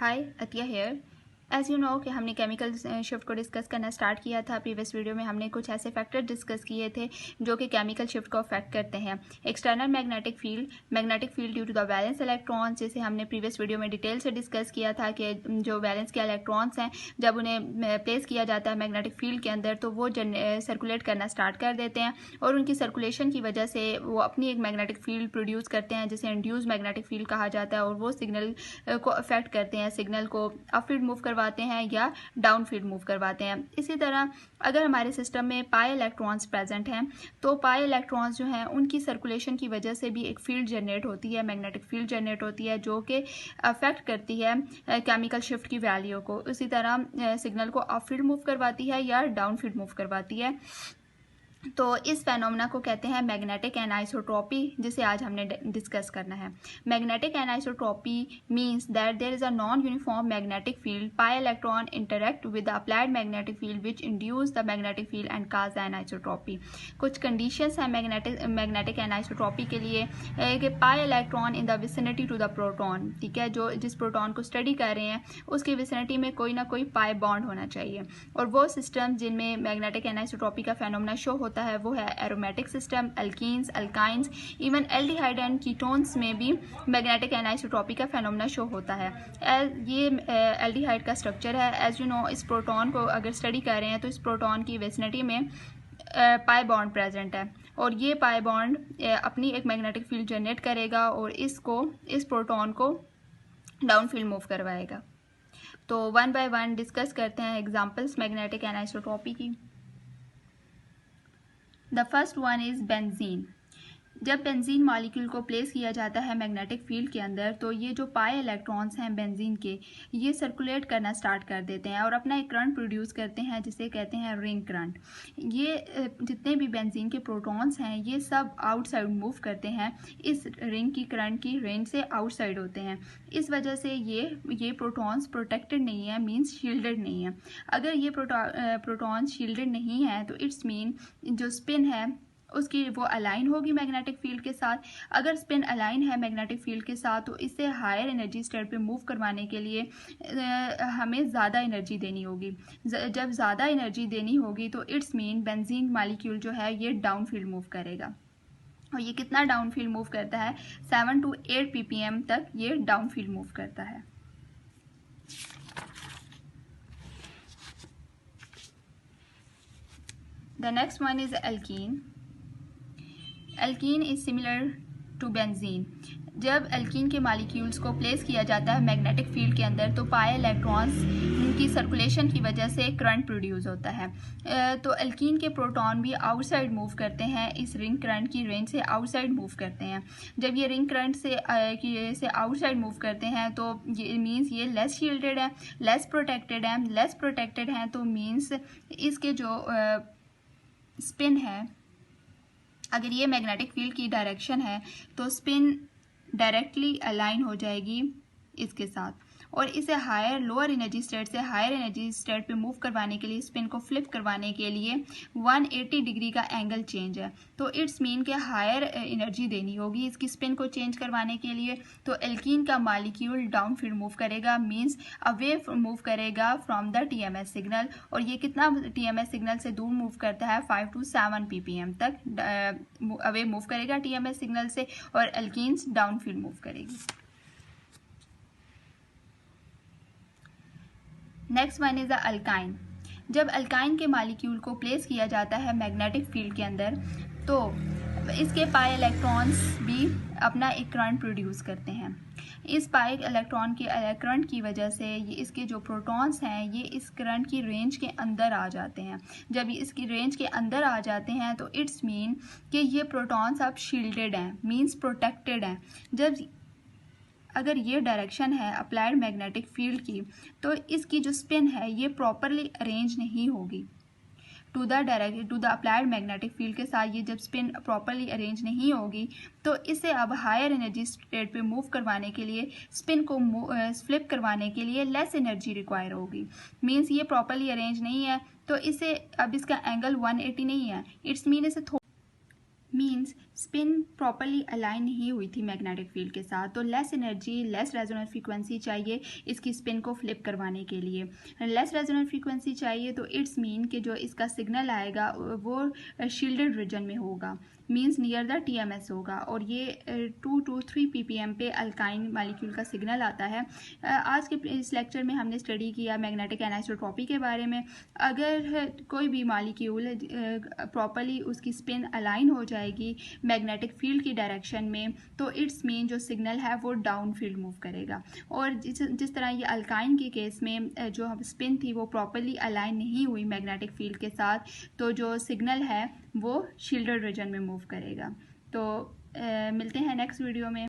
Hi Atiya here. As you know कि हमने chemical shift को डिस्कस करना स्टार्ट किया था। प्रीवियस वीडियो में हमने कुछ ऐसे फैक्टर डिस्कस किए थे जो कि केमिकल शिफ्ट को अफेक्ट करते हैं। External magnetic field due to the valence electrons, जिसे हमने प्रीवियस वीडियो में डिटेल से डिस्कस किया था कि जो वैलेंस के इलेक्ट्रॉन्स हैं जब उन्हें प्लेस किया जाता है मैग्नेटिक फील्ड के अंदर तो वो सर्कुलेट करना स्टार्ट कर देते हैं और उनकी सर्कुलेशन की वजह से वो अपनी एक मैग्नेटिक फील्ड प्रोड्यूस करते हैं जिसे इंड्यूस मैग्नेटिक फील्ड कहा जाता है और वो सिग्नल को अफेक्ट करते हैं, सिग्नल को अप फील्ड मूव करवाते हैं या डाउन फील्ड मूव करवाते हैं। इसी तरह अगर हमारे सिस्टम में पाई इलेक्ट्रॉन्स प्रेजेंट हैं तो पाई इलेक्ट्रॉन्स जो हैं उनकी सर्कुलेशन की वजह से भी एक फील्ड जनरेट होती है, मैग्नेटिक फील्ड जनरेट होती है जो कि अफेक्ट करती है केमिकल शिफ्ट की वैल्यू को। इसी तरह सिग्नल को अप फील्ड मूव करवाती है या डाउन फील्ड मूव करवाती है। तो इस फेनोमेना को कहते हैं मैग्नेटिक एनाइसोट्रॉपी, जिसे आज हमने डिस्कस करना है। Magnetic anisotropy means that there is a non uniform magnetic field, pi electron interact with the applied magnetic field which induce the magnetic field and cause the anisotropy. कुछ conditions हैं magnetic anisotropy के लिए कि pi electron in the vicinity to the proton, ठीक है, जो जिस proton को स्टडी कर रहे हैं उसकी विसिनिटी में कोई ना कोई पाई बॉन्ड होना चाहिए। और वो सिस्टम जिनमें मैग्नेटिक एनाइसोट्रॉपी का फेनोमेना शो होता है वो है aromatic system, alkenes, alkynes, even aldehyde and ketones में भी मैग्नेटिक एनाइसोट्रॉपी का फेनोमेना शो होता है। ये एल्डिहाइड का स्ट्रक्चर है। एज यू नो, इस प्रोटॉन को अगर स्टडी कर रहे हैं तो इस प्रोटॉन की विसिनिटी में पाई बॉन्ड प्रेजेंट है और ये पाई बॉन्ड अपनी एक मैग्नेटिक फील्ड जनरेट करेगा और इस प्रोटॉन को डाउन फील्ड मूव करवाएगा। तो वन बाय वन डिस्कस करते हैं एग्जांपल्स मैग्नेटिक एनाइसोट्रॉपी की। The first one is benzene. जब बेंजीन मॉलिक्यूल को प्लेस किया जाता है मैग्नेटिक फील्ड के अंदर तो ये जो पाई इलेक्ट्रॉन्स हैं बेंजीन के, ये सर्कुलेट करना स्टार्ट कर देते हैं और अपना एक करंट प्रोड्यूस करते हैं जिसे कहते हैं रिंग करंट। ये जितने भी बेंजीन के प्रोटॉन्स हैं ये सब आउटसाइड मूव करते हैं, इस रिंग की करंट की रेंज से आउटसाइड होते हैं। इस वजह से ये प्रोटॉन्स प्रोटेक्टेड नहीं है, मीन्स शील्डेड नहीं है। अगर ये प्रोटॉन्स शील्डेड नहीं है तो इट्स मीन जो स्पिन है उसकी वो अलाइन होगी मैग्नेटिक फील्ड के साथ। अगर स्पिन अलाइन है मैग्नेटिक फील्ड के साथ तो इसे हायर एनर्जी स्टेट पे मूव करवाने के लिए हमें ज़्यादा एनर्जी देनी होगी। जब ज़्यादा एनर्जी देनी होगी तो इट्स मीन बेंजीन मॉलिक्यूल जो है ये डाउन फील्ड मूव करेगा। और ये कितना डाउन फील्ड मूव करता है? 7 to 8 ppm तक ये डाउन फील्ड मूव करता है। The next one is alkene. Alkene is similar to benzene. जब एल्कीन के मॉलिक्यूल्स को प्लेस किया जाता है मैग्नेटिक फील्ड के अंदर तो पाई इलेक्ट्रॉन्स की सर्कुलेशन की वजह से करंट प्रोड्यूस होता है। तो एल्कीन के प्रोटॉन भी आउटसाइड मूव करते हैं, इस रिंग करंट की रेंज से आउटसाइड मूव करते हैं। जब ये रिंग करंट से आउटसाइड मूव करते हैं तो ये मीन्स ये लेस शील्डेड है, लेस प्रोटेक्टेड हैं तो मीन्स इसके जो स्पिन है, अगर ये मैग्नेटिक फील्ड की डायरेक्शन है तो स्पिन डायरेक्टली अलाइन हो जाएगी इसके साथ और इसे लोअर एनर्जी स्टेट से हायर एनर्जी स्टेट पे मूव करवाने के लिए, स्पिन को फ्लिप करवाने के लिए 180 डिग्री का एंगल चेंज है। तो इट्स मीन के हायर एनर्जी देनी होगी इसकी स्पिन को चेंज करवाने के लिए। तो एल्कीन का मॉलिक्यूल डाउन फील्ड मूव करेगा, मीन्स अवे मूव करेगा फ्रॉम द टीएमएस सिग्नल। और ये कितना टीएमएस सिग्नल से दूर मूव करता है? 5 to 7 ppm तक अवे मूव करेगा टीएमएस सिग्नल से और एल्कीन्स डाउन फील्ड मूव करेगी। Next one is alkyne. जब अल्काइन के मॉलिक्यूल को प्लेस किया जाता है मैग्नेटिक फील्ड के अंदर तो इसके पाई इलेक्ट्रॉन्स भी अपना एक करंट प्रोड्यूस करते हैं। इस पाई इलेक्ट्रॉन के करंट की वजह से ये इसके जो प्रोटॉन्स हैं ये इस करंट की रेंज के अंदर आ जाते हैं। जब ये इसकी रेंज के अंदर आ जाते हैं तो इट्स मीन कि ये प्रोटॉन्स अब शील्डेड हैं, मीन्स प्रोटेक्टेड हैं। जब अगर ये डायरेक्शन है अप्लाइड मैग्नेटिक फील्ड की तो इसकी जो स्पिन है ये प्रॉपरली अरेंज नहीं होगी to the applied magnetic field के साथ। ये जब स्पिन प्रॉपरली अरेंज नहीं होगी तो इसे अब हायर एनर्जी स्टेट पे मूव करवाने के लिए, स्पिन को फ्लिप करवाने के लिए लेस एनर्जी रिक्वायर होगी। मीन्स ये प्रॉपरली अरेंज नहीं है तो इसे अब इसका एंगल 180 नहीं है, इट्स मीन इसे मीन्स स्पिन प्रॉपरली अलाइन नहीं हुई थी मैग्नेटिक फील्ड के साथ, तो less energy, less resonance frequency चाहिए इसकी स्पिन को फ्लिप करवाने के लिए। लेस रेजोनेंस फ्रीक्वेंसी चाहिए तो इट्स मीन कि जो इसका सिग्नल आएगा वो शील्डेड रीजन में होगा, मीन्स नियर द TMS होगा, और ये 2 to 3 ppm पे अल्काइन मालिक्यूल का सिग्नल आता है। आज के इस लेक्चर में हमने स्टडी किया मैग्नेटिक एनिसोट्रॉपी के बारे में। अगर कोई भी मालिक्यूल प्रॉपरली उसकी स्पिन अलाइन हो जाएगी मैग्नेटिक फील्ड की डायरेक्शन में, तो इट्स मीन जो सिग्नल है वो डाउन फील्ड मूव करेगा। और जिस तरह ये अल्काइन के केस में जो स्पिन थी वो प्रॉपरली अलाइन नहीं हुई मैग्नेटिक फील्ड के साथ, तो जो सिग्नल है वो शील्डेड रीजन में मूव करेगा। तो मिलते हैं नेक्स्ट वीडियो में।